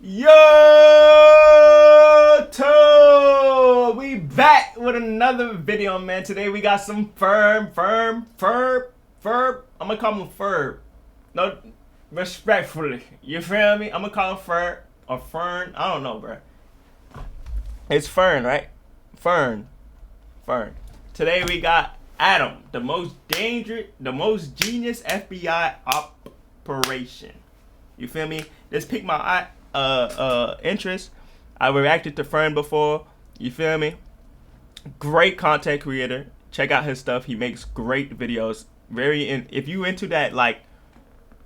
Yo, we back with another video, man. Today we got some Fern. I'm gonna call him Fern. No, respectfully, you feel me? I'm gonna call him Fern or Fern. I don't know, bro. It's Fern, right? Fern. Today we got Adam, the most dangerous, the most genius FBI operation. You feel me? This piqued my interest. I reacted to Fern before. You feel me? Great content creator. Check out his stuff. He makes great videos. If you into that like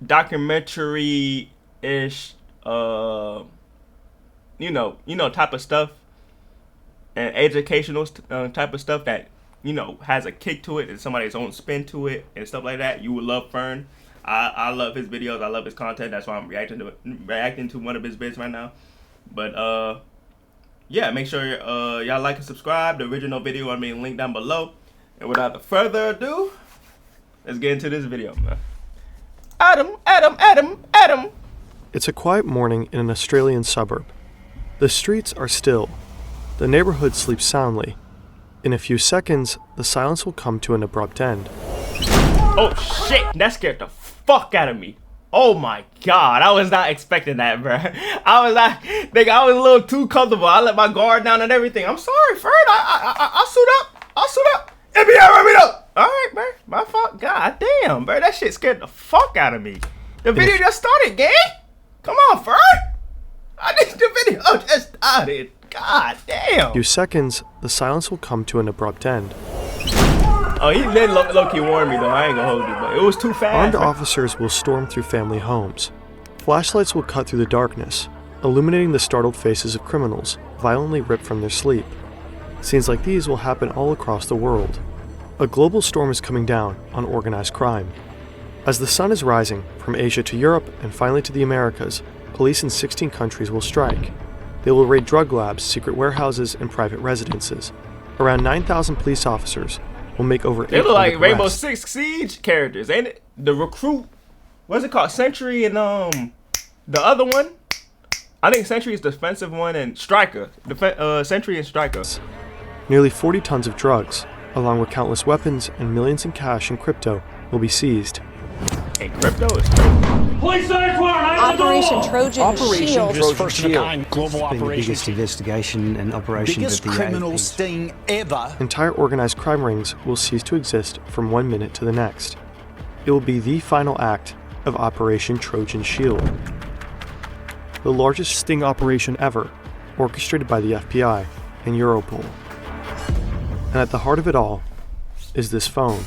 documentary ish type of stuff and educational type of stuff that has a kick to it and somebody's own spin to it and stuff like that, you would love Fern. I love his videos. I love his content. That's why I'm reacting to one of his vids right now. But yeah, make sure y'all like and subscribe. The original video I mean link down below. And without further ado, let's get into this video, man. Adam. It's a quiet morning in an Australian suburb. The streets are still. The neighborhood sleeps soundly. In a few seconds, the silence will come to an abrupt end. Oh shit! That scared the fuck out of me. Oh my god, I was not expecting that, bro. I was a little too comfortable. I let my guard down and everything. I'm sorry, Fern. I'll suit up. FBI, run me up. All right, man. My fault. God damn, bro. That shit scared the fuck out of me. The video just started, gang. Come on, Fern. The video just started. God damn. In a few seconds, the silence will come to an abrupt end. Oh, he did low-key warn me, though. I ain't gonna hold you, but it was too fast. Armed officers will storm through family homes. Flashlights will cut through the darkness, illuminating the startled faces of criminals, violently ripped from their sleep. Scenes like these will happen all across the world. A global storm is coming down on organized crime. As the sun is rising, from Asia to Europe and finally to the Americas, police in 16 countries will strike. They will raid drug labs, secret warehouses, and private residences. Around 9,000 police officers will make over 800 They look like Rainbow arrests. Six Siege characters, ain't it? The recruit, what's it called? Sentry and the other one. I think Sentry is the defensive one and Striker. Sentry and Striker. Nearly 40 tons of drugs, along with countless weapons and millions in cash and crypto, will be seized. And crypto is Police 911, Operation Trojan Operation Shield. Trojan first of a kind global It's been the operation. biggest investigation and operations Biggest of the criminal AAPs. sting ever. Entire organized crime rings will cease to exist from one minute to the next. It will be the final act of Operation Trojan Shield. The largest sting operation ever, orchestrated by the FBI and Europol. And at the heart of it all is this phone.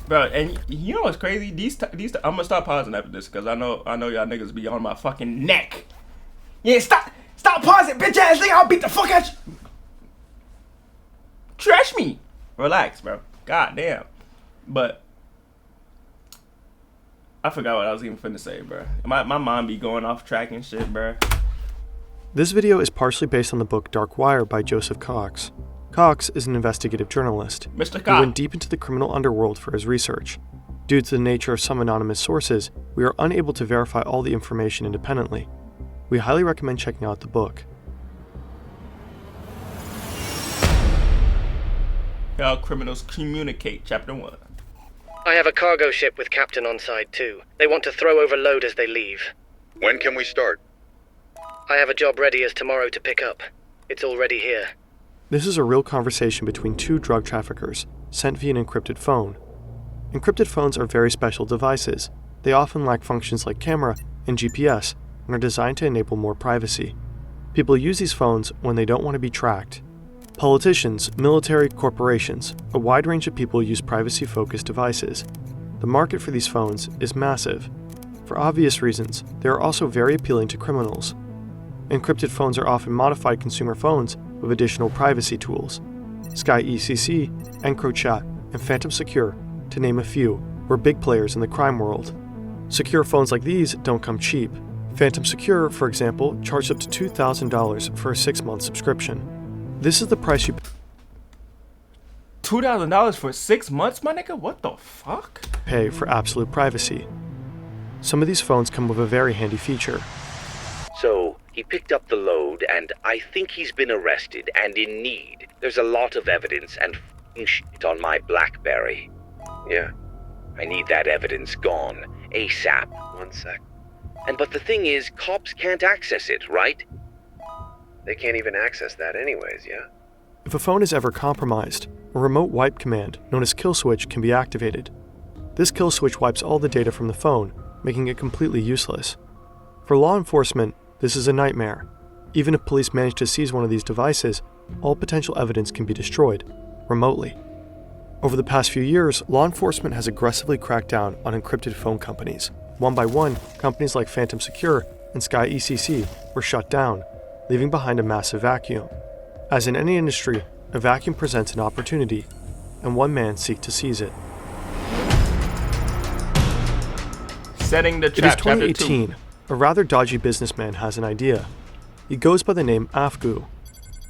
bro. And you know what's crazy? These I'm gonna stop pausing after this because I know y'all niggas be on my fucking neck. Yeah, stop pausing, bitch ass nigga. I'll beat the fuck out you. Trash me. Relax, bro. God damn. But I forgot what I was even finna say, bro. My mind be going off track and shit, bro. This video is partially based on the book Dark Wire by Joseph Cox. Cox is an investigative journalist. Mr. He Cox. went deep into the criminal underworld for his research. Due to the nature of some anonymous sources, we are unable to verify all the information independently. We highly recommend checking out the book. How criminals communicate, chapter 1. I have a cargo ship with captain on side too. They want to throw over load as they leave. When can we start? I have a job ready as tomorrow to pick up. It's already here. This is a real conversation between two drug traffickers, sent via an encrypted phone. Encrypted phones are very special devices. They often lack functions like camera and GPS and are designed to enable more privacy. People use these phones when they don't want to be tracked. Politicians, military, corporations, a wide range of people use privacy-focused devices. The market for these phones is massive. For obvious reasons, they are also very appealing to criminals. Encrypted phones are often modified consumer phones with additional privacy tools. Sky ECC, EncroChat, and Phantom Secure, to name a few, were big players in the crime world. Secure phones like these don't come cheap. Phantom Secure, for example, charged up to $2,000 for a 6-month subscription. This is the price you $2,000 for 6 months, my nigga? What the fuck? Pay for absolute privacy. Some of these phones come with a very handy feature. So, he picked up the load, and I think he's been arrested and in need. There's a lot of evidence and f***ing shit on my BlackBerry. Yeah, I need that evidence gone, ASAP. 1 sec. But the thing is, cops can't access it, right? They can't even access that anyways, yeah? If a phone is ever compromised, a remote wipe command known as kill switch can be activated. This kill switch wipes all the data from the phone, making it completely useless. For law enforcement, this is a nightmare. Even if police manage to seize one of these devices, all potential evidence can be destroyed, remotely. Over the past few years, law enforcement has aggressively cracked down on encrypted phone companies. One by one, companies like Phantom Secure and Sky ECC were shut down, leaving behind a massive vacuum. As in any industry, a vacuum presents an opportunity, and one man seeks to seize it. Setting the It is trap, chapter 2. 2018. A rather dodgy businessman has an idea. He goes by the name Afgu.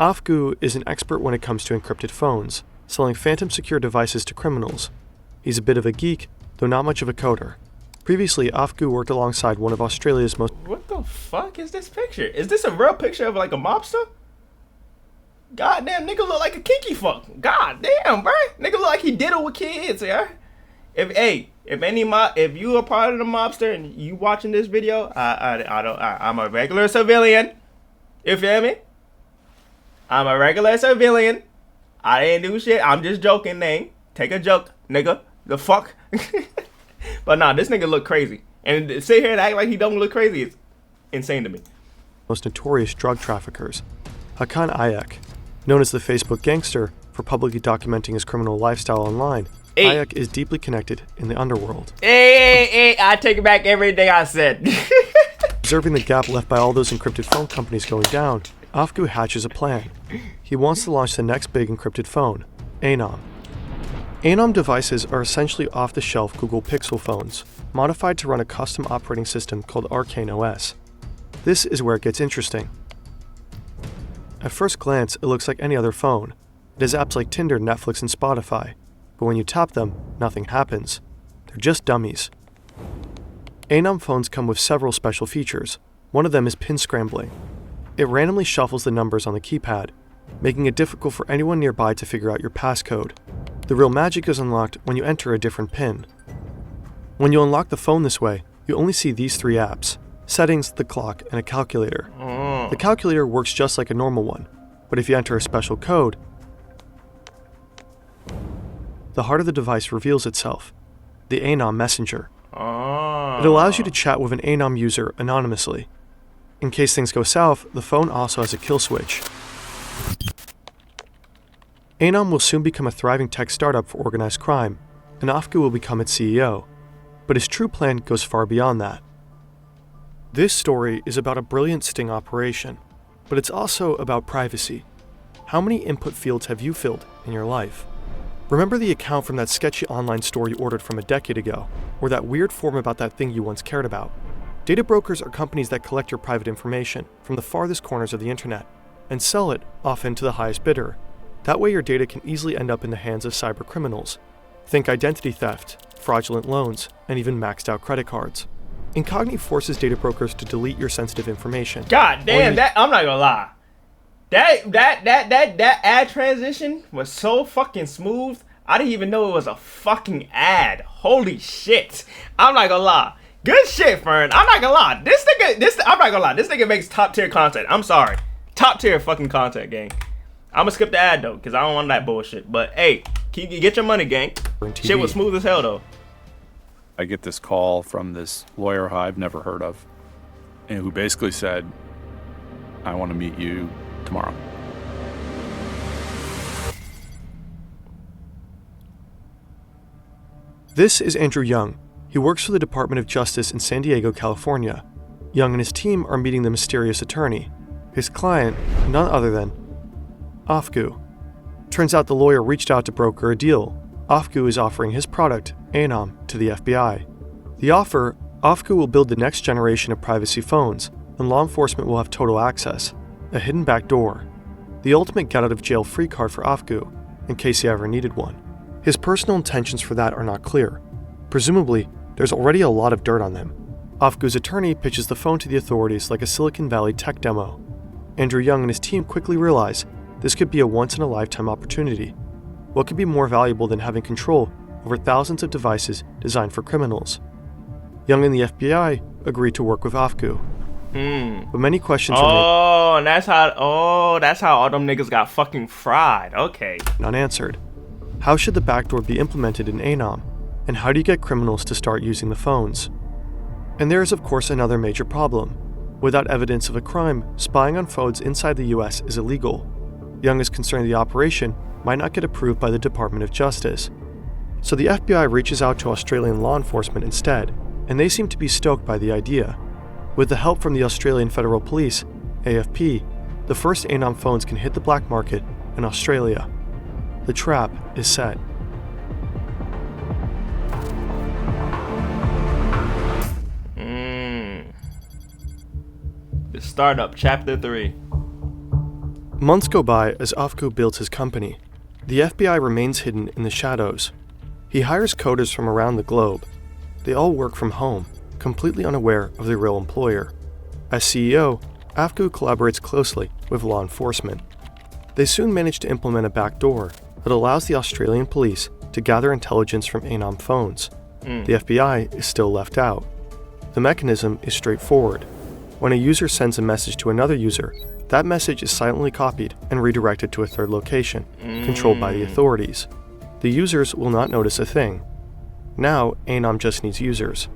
Afgu is an expert when it comes to encrypted phones, selling Phantom Secure devices to criminals. He's a bit of a geek, though not much of a coder. Previously, Afgu worked alongside one of Australia's most... What the fuck is this picture? Is this a real picture of like a mobster? Goddamn, nigga look like a kinky fuck. Goddamn, bro. Nigga look like he diddle with kids, yeah. If you are part of the mobster and you watching this video, I'm a regular civilian. You feel me? I'm a regular civilian. I didn't do shit. I'm just joking, name. Take a joke, nigga. The fuck? But nah, this nigga look crazy. And to sit here and act like he don't look crazy is insane to me. most notorious drug traffickers. Hakan Ayek, known as the Facebook gangster for publicly documenting his criminal lifestyle online, Ayek is deeply connected in the underworld. I take it back everything I said. Observing the gap left by all those encrypted phone companies going down, Afgu hatches a plan. He wants to launch the next big encrypted phone, ANØM. ANØM devices are essentially off-the-shelf Google Pixel phones, modified to run a custom operating system called Arcane OS. This is where it gets interesting. At first glance, it looks like any other phone. It has apps like Tinder, Netflix, and Spotify, but when you tap them, nothing happens. They're just dummies. ANØM phones come with several special features. One of them is pin scrambling. It randomly shuffles the numbers on the keypad, making it difficult for anyone nearby to figure out your passcode. The real magic is unlocked when you enter a different pin. When you unlock the phone this way, you only see these three apps: settings, the clock, and a calculator. The calculator works just like a normal one, but if you enter a special code, the heart of the device reveals itself, the ANØM messenger. It allows you to chat with an ANØM user anonymously. In case things go south, the phone also has a kill switch. ANØM will soon become a thriving tech startup for organized crime, and Afgu will become its CEO. But his true plan goes far beyond that. This story is about a brilliant sting operation, but it's also about privacy. How many input fields have you filled in your life? Remember the account from that sketchy online store you ordered from a decade ago, or that weird form about that thing you once cared about? Data brokers are companies that collect your private information from the farthest corners of the internet and sell it often to the highest bidder. That way your data can easily end up in the hands of cyber criminals. Think identity theft, fraudulent loans, and even maxed out credit cards. Incogni forces data brokers to delete your sensitive information. God damn, that I'm not gonna lie. That ad transition was so fucking smooth. I didn't even know it was a fucking ad. Holy shit. I'm not gonna lie. Good shit, Fern. I'm not gonna lie. I'm not gonna lie. This nigga makes top tier content. I'm sorry. Top tier fucking content, gang. I'm gonna skip the ad though, because I don't want that bullshit. But hey, get your money, gang. Shit was smooth as hell though. I get this call from this lawyer who I've never heard of, and who basically said, I want to meet you tomorrow. This is Andrew Young. He works for the Department of Justice in San Diego, California. Young and his team are meeting the mysterious attorney. His client, none other than Afgu. Turns out the lawyer reached out to broker a deal. Afgu is offering his product, ANØM, to the FBI. The offer: Afgu will build the next generation of privacy phones, and law enforcement will have total access. A hidden back door. The ultimate get-out-of-jail-free card for Afgu, in case he ever needed one. His personal intentions for that are not clear. Presumably, there's already a lot of dirt on them. Afgu's attorney pitches the phone to the authorities like a Silicon Valley tech demo. Andrew Young and his team quickly realize this could be a once-in-a-lifetime opportunity. What could be more valuable than having control over thousands of devices designed for criminals? Young and the FBI agree to work with Afgu. But many questions remain that's how all them niggas got fucking fried. Okay. unanswered. How should the backdoor be implemented in ANØM? And how do you get criminals to start using the phones? And there is of course another major problem. Without evidence of a crime, spying on phones inside the US is illegal. Young is concerned the operation might not get approved by the Department of Justice. So the FBI reaches out to Australian law enforcement instead, and they seem to be stoked by the idea. With the help from the Australian Federal Police, AFP, the first ANØM phones can hit the black market in Australia. The trap is set. The Startup, Chapter 3. Months go by as Afgu builds his company. The FBI remains hidden in the shadows. He hires coders from around the globe. They all work from home, completely unaware of their real employer. As CEO, Afgu collaborates closely with law enforcement. They soon manage to implement a backdoor that allows the Australian police to gather intelligence from ANØM phones. The FBI is still left out. The mechanism is straightforward. When a user sends a message to another user, that message is silently copied and redirected to a third location, controlled by the authorities. The users will not notice a thing. Now, ANØM just needs users.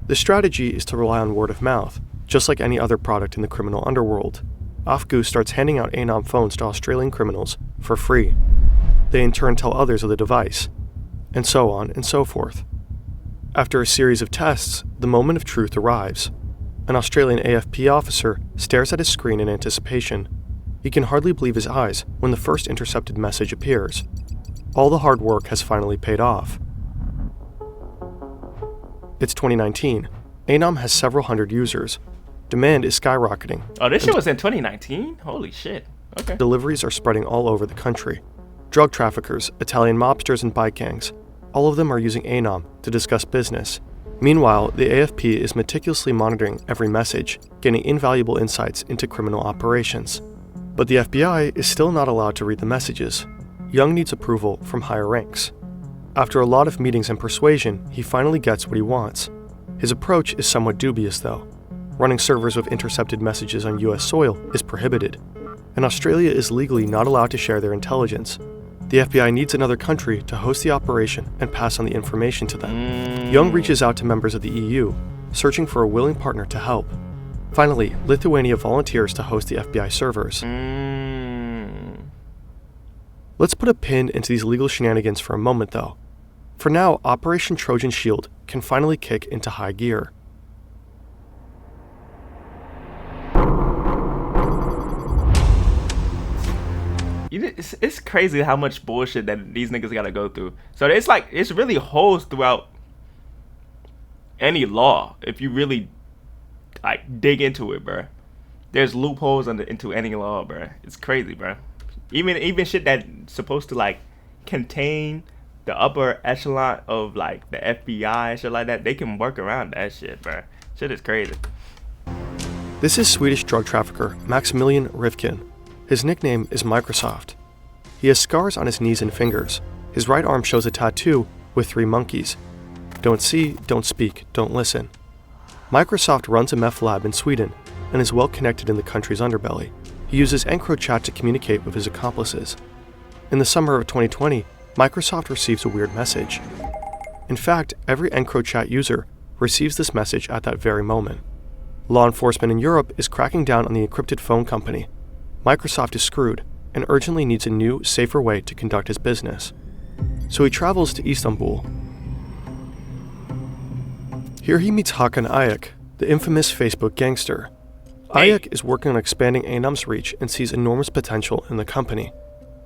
The strategy is to rely on word of mouth, just like any other product in the criminal underworld. Afgu starts handing out ANØM phones to Australian criminals for free. They in turn tell others of the device, and so on and so forth. After a series of tests, the moment of truth arrives. An Australian AFP officer stares at his screen in anticipation. He can hardly believe his eyes when the first intercepted message appears. All the hard work has finally paid off. It's 2019. ANØM has several hundred users. Demand is skyrocketing. Oh, this shit was in 2019? Holy shit. Okay. Deliveries are spreading all over the country. Drug traffickers, Italian mobsters, and bike gangs, all of them are using ANØM to discuss business. Meanwhile, the AFP is meticulously monitoring every message, gaining invaluable insights into criminal operations. But the FBI is still not allowed to read the messages. Young needs approval from higher ranks. After a lot of meetings and persuasion, he finally gets what he wants. His approach is somewhat dubious, though. Running servers with intercepted messages on US soil is prohibited, and Australia is legally not allowed to share their intelligence. The FBI needs another country to host the operation and pass on the information to them. Young reaches out to members of the EU, searching for a willing partner to help. Finally, Lithuania volunteers to host the FBI servers. Let's put a pin into these legal shenanigans for a moment, though. For now, Operation Trojan Shield can finally kick into high gear. It's crazy how much bullshit that these niggas gotta go through. So it's like, it's really holes throughout any law. If you really like dig into it, bruh. There's loopholes into any law, bruh. It's crazy, bruh. Even shit that's supposed to like contain the upper echelon of like the FBI and shit like that, they can work around that shit, bruh. Shit is crazy. This is Swedish drug trafficker Maximilian Rivkin. His nickname is Microsoft. He has scars on his knees and fingers. His right arm shows a tattoo with 3 monkeys. Don't see, don't speak, don't listen. Microsoft runs a meth lab in Sweden and is well connected in the country's underbelly. He uses EncroChat to communicate with his accomplices. In the summer of 2020, Microsoft receives a weird message. In fact, every EncroChat user receives this message at that very moment. Law enforcement in Europe is cracking down on the encrypted phone company. Microsoft is screwed and urgently needs a new, safer way to conduct his business. So he travels to Istanbul. Here he meets Hakan Ayek, the infamous Facebook gangster. Ayek is working on expanding ANØM's reach and sees enormous potential in the company.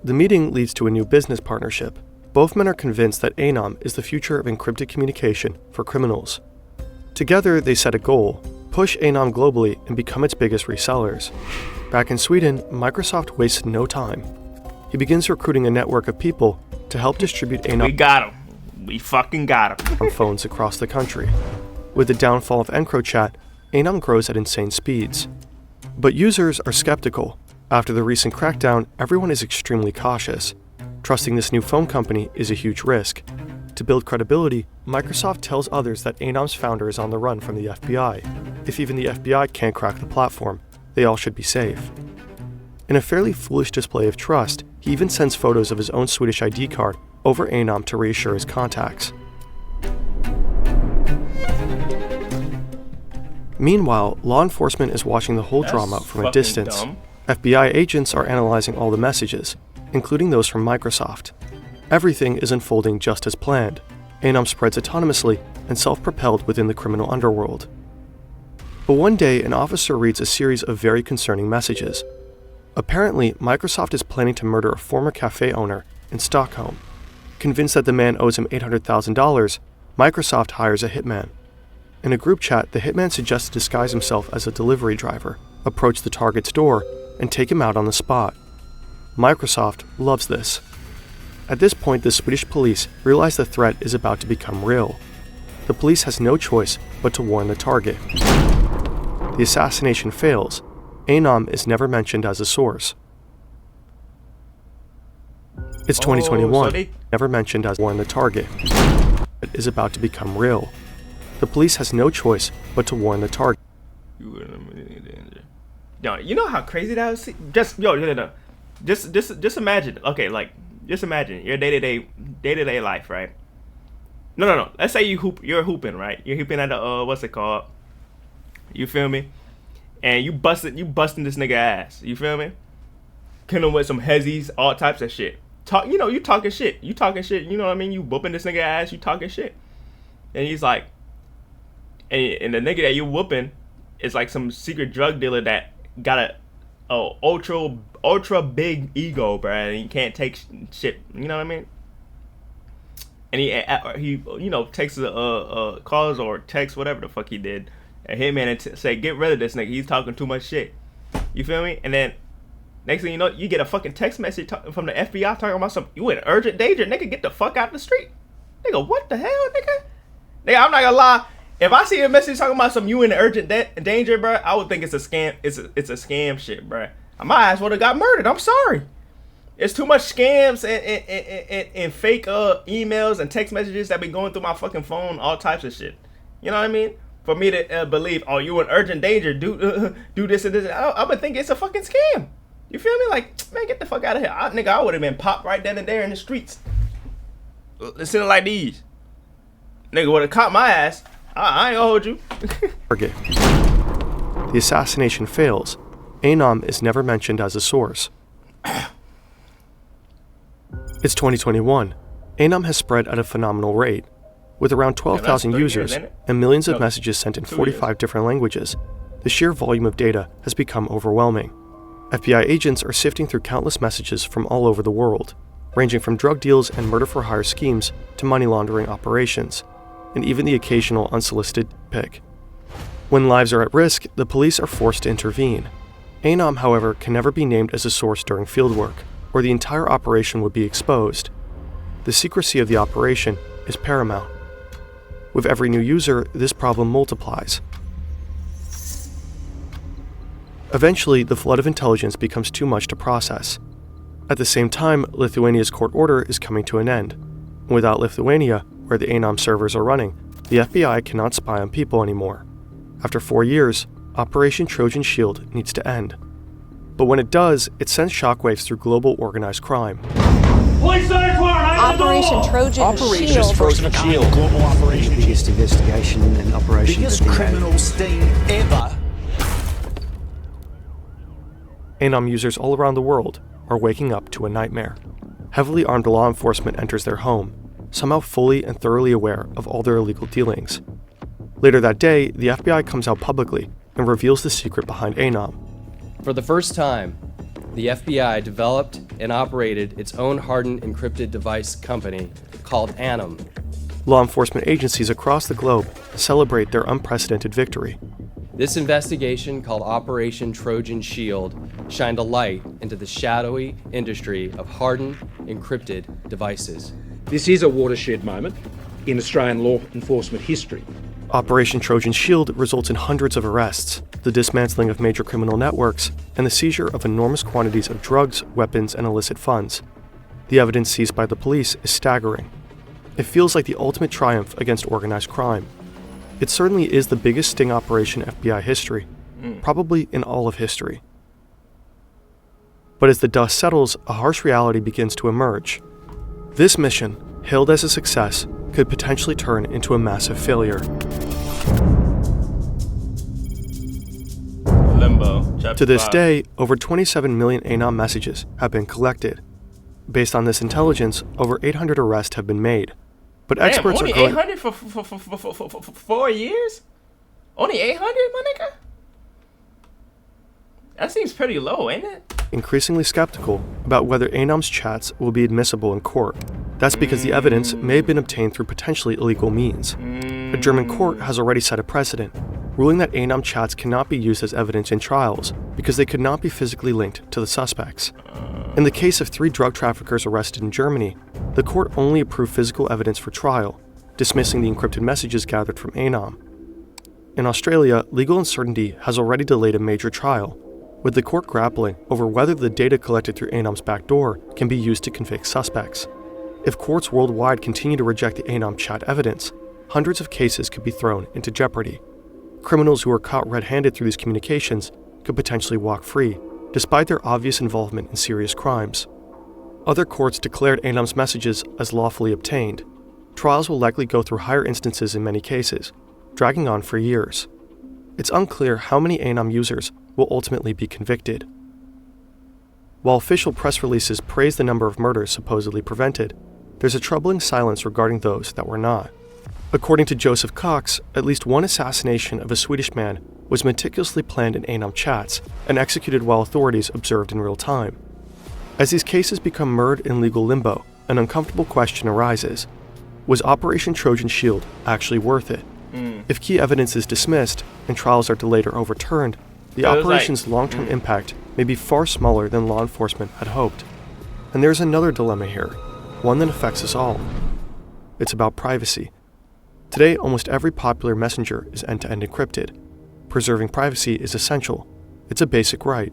The meeting leads to a new business partnership. Both men are convinced that ANØM is the future of encrypted communication for criminals. Together, they set a goal: push ANØM globally and become its biggest resellers. Back in Sweden, Microsoft wasted no time. he begins recruiting a network of people to help distribute ANØM. We got him. We fucking got him. On phones across the country. With the downfall of EncroChat, ANØM grows at insane speeds. But users are skeptical. After the recent crackdown, everyone is extremely cautious. Trusting this new phone company is a huge risk. To build credibility, Microsoft tells others that ANØM's founder is on the run from the FBI. If even the FBI can't crack the platform, they all should be safe. In a fairly foolish display of trust, he even sends photos of his own Swedish ID card over ANØM to reassure his contacts. Meanwhile, law enforcement is watching the whole drama from a distance. Dumb. FBI agents are analyzing all the messages, including those from Microsoft. Everything is unfolding just as planned. ANØM spreads autonomously and self-propelled within the criminal underworld. But one day, an officer reads a series of very concerning messages. Apparently, Microsoft is planning to murder a former cafe owner in Stockholm. Convinced that the man owes him $800,000, Microsoft hires a hitman. In a group chat, the hitman suggests to disguise himself as a delivery driver, approach the target's door, and take him out on the spot. Microsoft loves this. At this point, the Swedish police realize the threat is about to become real. The police has no choice but to warn the target. The assassination fails. ANØM is never mentioned as a source. It's 2021, never mentioned as warn the target. It is about to become real. The police has no choice but to warn the target. Yo, you know how crazy that was? Just imagine. Okay, like just imagine your day-to-day life, right? No. Let's say you're hooping, right? You're hooping at the what's it called? You feel me? And you busting this nigga ass. You feel me? Killing with some hezzies, all types of shit. You talking shit. You know what I mean? You whooping this nigga ass. You talking shit. And he's like, and the nigga that you whooping is like some secret drug dealer that got a ultra big ego, bro, and he can't take shit. You know what I mean? And he takes calls or texts, whatever the fuck he did, and hitman and say, get rid of this nigga. He's talking too much shit. You feel me? And then next thing you know, you get a fucking text message from the FBI talking about you in urgent danger, nigga. Get the fuck out the street, nigga. What the hell, nigga? Nigga, I'm not gonna lie. If I see a message talking about you in urgent danger, bro, I would think it's a scam. It's a scam shit, bro. My ass would have got murdered. I'm sorry. It's too much scams and fake emails and text messages that be going through my fucking phone, all types of shit. You know what I mean? For me to believe, oh, you in urgent danger, do this and this. I would think it's a fucking scam. You feel me? Like, man, get the fuck out of here. I would have been popped right then and there in the streets. Listen like these. Nigga would have caught my ass. I ain't gonna hold you. Target. The assassination fails. ANØM is never mentioned as a source. It's 2021. ANØM has spread at a phenomenal rate. With around 12,000 users and millions of messages sent in 45 different languages, the sheer volume of data has become overwhelming. FBI agents are sifting through countless messages from all over the world, ranging from drug deals and murder-for-hire schemes to money laundering operations, and even the occasional unsolicited pic. When lives are at risk, the police are forced to intervene. ANØM, however, can never be named as a source during fieldwork, or the entire operation would be exposed. The secrecy of the operation is paramount. With every new user, this problem multiplies. Eventually, the flood of intelligence becomes too much to process. At the same time, Lithuania's court order is coming to an end. Without Lithuania, where the ANØM servers are running, the FBI cannot spy on people anymore. After 4 years, Operation Trojan Shield needs to end. But when it does, it sends shockwaves through global organized crime. Operation Trojan Shield. Global operation. Biggest investigation and operation. Biggest criminal sting ever. ANØM users all around the world are waking up to a nightmare. Heavily armed law enforcement enters their home, somehow fully and thoroughly aware of all their illegal dealings. Later that day, the FBI comes out publicly and reveals the secret behind ANØM. For the first time, the FBI developed and operated its own hardened encrypted device company called ANØM. Law enforcement agencies across the globe celebrate their unprecedented victory. This investigation, called Operation Trojan Shield, shined a light into the shadowy industry of hardened, encrypted devices. This is a watershed moment in Australian law enforcement history. Operation Trojan Shield results in hundreds of arrests, the dismantling of major criminal networks, and the seizure of enormous quantities of drugs, weapons, and illicit funds. The evidence seized by the police is staggering. It feels like the ultimate triumph against organized crime. It certainly is the biggest sting operation in FBI history, probably in all of history. But as the dust settles, a harsh reality begins to emerge. This mission, hailed as a success, could potentially turn into a massive failure. Limbo. To this day, over 27 million ANØM messages have been collected. Based on this intelligence, over 800 arrests have been made. But experts only are going... 800 for 4 years? Only 800, my nigga? That seems pretty low, ain't it? Increasingly skeptical about whether ANØM's chats will be admissible in court. That's because the evidence may have been obtained through potentially illegal means. A German court has already set a precedent, ruling that ANØM chats cannot be used as evidence in trials because they could not be physically linked to the suspects. In the case of 3 drug traffickers arrested in Germany, the court only approved physical evidence for trial, dismissing the encrypted messages gathered from ANØM. In Australia, legal uncertainty has already delayed a major trial, with the court grappling over whether the data collected through ANØM's backdoor can be used to convict suspects. If courts worldwide continue to reject the ANØM chat evidence, hundreds of cases could be thrown into jeopardy. Criminals who are caught red-handed through these communications could potentially walk free, despite their obvious involvement in serious crimes. Other courts declared ANØM's messages as lawfully obtained. Trials will likely go through higher instances in many cases, dragging on for years. It's unclear how many ANØM users will ultimately be convicted. While official press releases praise the number of murders supposedly prevented, there's a troubling silence regarding those that were not. According to Joseph Cox, at least one assassination of a Swedish man was meticulously planned in ANØM chats and executed while authorities observed in real time. As these cases become mired in legal limbo, an uncomfortable question arises. Was Operation Trojan Shield actually worth it? If key evidence is dismissed and trials are delayed or overturned, the operation's long-term impact may be far smaller than law enforcement had hoped. And there's another dilemma here, one that affects us all. It's about privacy. Today, almost every popular messenger is end-to-end encrypted. Preserving privacy is essential. It's a basic right.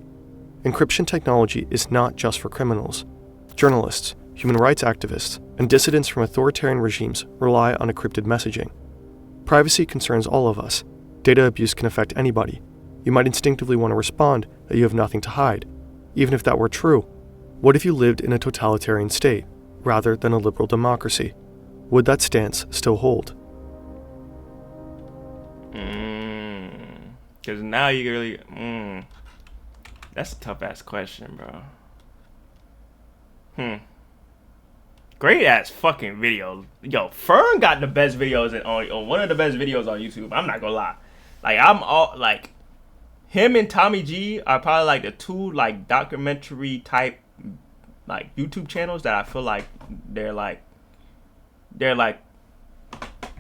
Encryption technology is not just for criminals. Journalists, human rights activists, and dissidents from authoritarian regimes rely on encrypted messaging. Privacy concerns all of us. Data abuse can affect anybody. You might instinctively want to respond that you have nothing to hide. Even if that were true, what if you lived in a totalitarian state rather than a liberal democracy? Would that stance still hold? Because now you really... That's a tough-ass question, bro. Great ass fucking video. Yo, Fern got the best videos on one of the best videos on YouTube. I'm not gonna lie. Like, I'm all like, him and Tommy G are probably like the 2 like documentary type like YouTube channels that I feel like they're like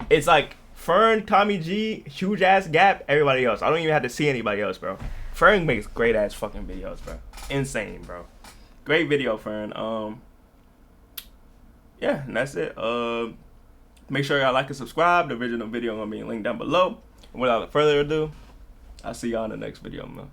it's like Fern, Tommy G, huge ass gap, everybody else. I don't even have to see anybody else, bro. Fern makes great ass fucking videos, bro. Insane, bro. Great video, Fern. Yeah, and that's it. Make sure y'all like and subscribe. The original video gonna be linked down below. And without further ado, I'll see y'all in the next video, man.